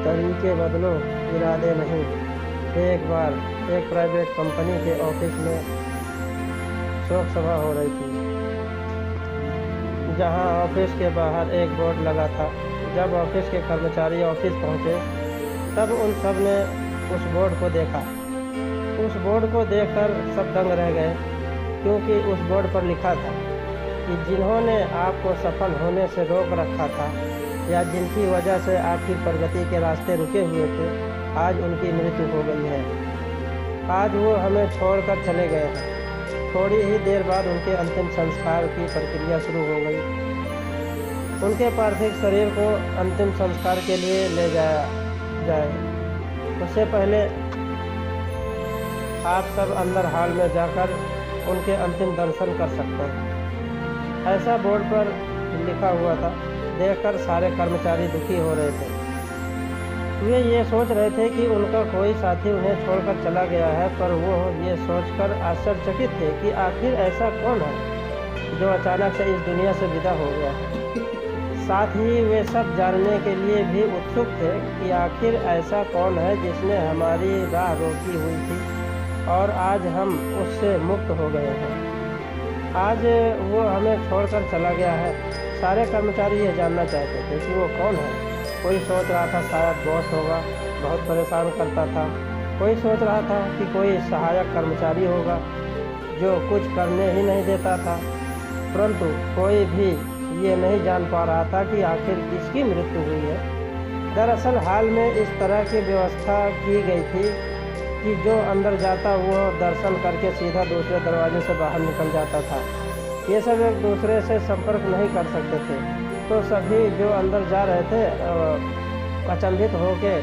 तरीके बदलो, इरादे नहीं। एक बार एक प्राइवेट कंपनी के ऑफिस में शोक सभा हो रही थी, जहां ऑफिस के बाहर एक बोर्ड लगा था। जब ऑफिस के कर्मचारी ऑफिस पहुंचे, तब उन सब ने उस बोर्ड को देखा। उस बोर्ड को देखकर सब दंग रह गए, क्योंकि उस बोर्ड पर लिखा था कि जिन्होंने आपको सफल होने से रोक रखा था या जिनकी वजह से आपकी प्रगति के रास्ते रुके हुए थे, आज उनकी मृत्यु हो गई है। आज वो हमें छोड़कर चले गए हैं। थोड़ी ही देर बाद उनके अंतिम संस्कार की प्रक्रिया शुरू हो गई। उनके पार्थिव शरीर को अंतिम संस्कार के लिए ले जाया जाए, उससे पहले आप सब अंदर हॉल में जाकर उनके अंतिम दर्शन कर सकते हैं। ऐसा बोर्ड पर लिखा हुआ था। देखकर सारे कर्मचारी दुखी हो रहे थे। वे ये सोच रहे थे कि उनका कोई साथी उन्हें छोड़कर चला गया है, पर वो ये सोचकर आश्चर्यचकित थे कि आखिर ऐसा कौन है जो अचानक से इस दुनिया से विदा हो गया है। साथ ही वे सब जानने के लिए भी उत्सुक थे कि आखिर ऐसा कौन है जिसने हमारी राह रोकी हुई थी और आज हम उससे मुक्त हो गए हैं। आज वो हमें छोड़कर चला गया है। सारे कर्मचारी ये जानना चाहते थे कि वो कौन है। कोई सोच रहा था शायद बॉस होगा, बहुत परेशान करता था। कोई सोच रहा था कि कोई सहायक कर्मचारी होगा जो कुछ करने ही नहीं देता था, परंतु कोई भी ये नहीं जान पा रहा था कि आखिर किसकी मृत्यु हुई है। दरअसल हाल में इस तरह की व्यवस्था की गई थी कि जो अंदर जाता वो दर्शन करके सीधा दूसरे दरवाजे से बाहर निकल जाता था। ये सब एक दूसरे से संपर्क नहीं कर सकते थे, तो सभी जो अंदर जा रहे थे अचंभित होके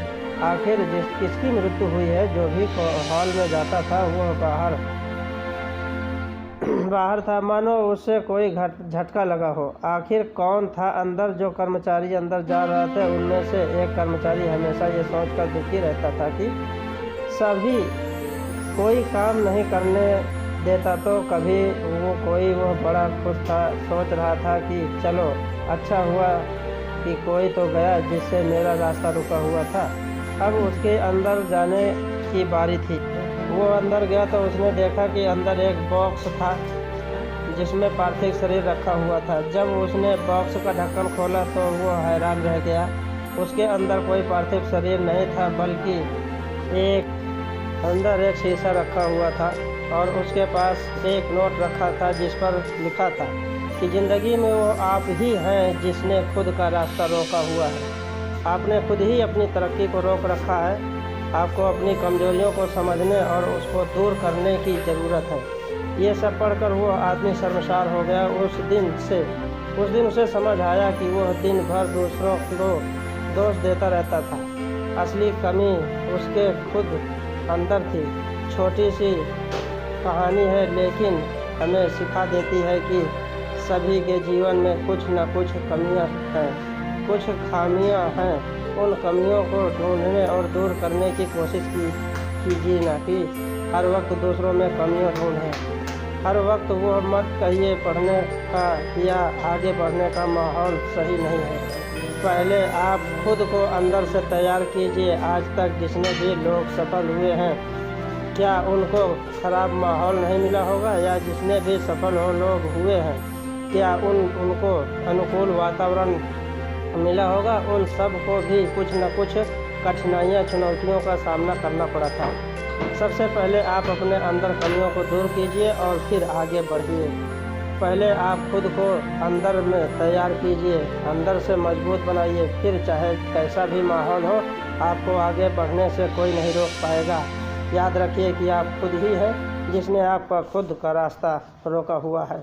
आखिर किसकी मृत्यु हुई है। जो भी हॉल में जाता था वो बाहर था, मानो उससे कोई झटका लगा हो। आखिर कौन था अंदर? जो कर्मचारी अंदर जा रहे थे उनमें से एक कर्मचारी हमेशा ये सोचकर दुखी रहता था कि सभी कोई काम नहीं करने देता तो कभी वो बड़ा खुश था। सोच रहा था कि चलो अच्छा हुआ कि कोई तो गया जिससे मेरा रास्ता रुका हुआ था। अब उसके अंदर जाने की बारी थी। वो अंदर गया तो उसने देखा कि अंदर एक बॉक्स था जिसमें पार्थिव शरीर रखा हुआ था। जब उसने बॉक्स का ढक्कन खोला तो वो हैरान रह गया। उसके अंदर कोई पार्थिव शरीर नहीं था, बल्कि अंदर एक शीशा रखा हुआ था और उसके पास एक नोट रखा था जिस पर लिखा था कि ज़िंदगी में वो आप ही हैं जिसने खुद का रास्ता रोका हुआ है। आपने खुद ही अपनी तरक्की को रोक रखा है। आपको अपनी कमजोरियों को समझने और उसको दूर करने की ज़रूरत है। ये सब पढ़कर वो आदमी शर्मसार हो गया। उस दिन उसे समझ आया कि वह दिन भर दूसरों को दोष देता रहता था। असली कमी उसके खुद अंदर थी। छोटी सी कहानी है, लेकिन हमें सिखा देती है कि सभी के जीवन में कुछ न कुछ कमियां हैं, कुछ खामियां हैं। उन कमियों को ढूंढने और दूर करने की कोशिश कीजिए, ना कि हर वक्त दूसरों में कमियां ढूंढें। हर वक्त वो मत कहिए पढ़ने का या आगे बढ़ने का माहौल सही नहीं है। पहले आप खुद को अंदर से तैयार कीजिए। आज तक जितने भी लोग सफल हुए हैं, क्या उनको खराब माहौल नहीं मिला होगा? या जितने भी सफल लोग हुए हैं, क्या उनको अनुकूल वातावरण मिला होगा? उन सब को भी कुछ न कुछ कठिनाइयाँ, चुनौतियों का सामना करना पड़ा था। सबसे पहले आप अपने अंदर कमियों को दूर कीजिए और फिर आगे बढ़िए। पहले आप खुद को अंदर में तैयार कीजिए, अंदर से मजबूत बनाइए, फिर चाहे कैसा भी माहौल हो, आपको आगे बढ़ने से कोई नहीं रोक पाएगा। याद रखिए कि आप खुद ही हैं जिसने आपका खुद का रास्ता रोका हुआ है।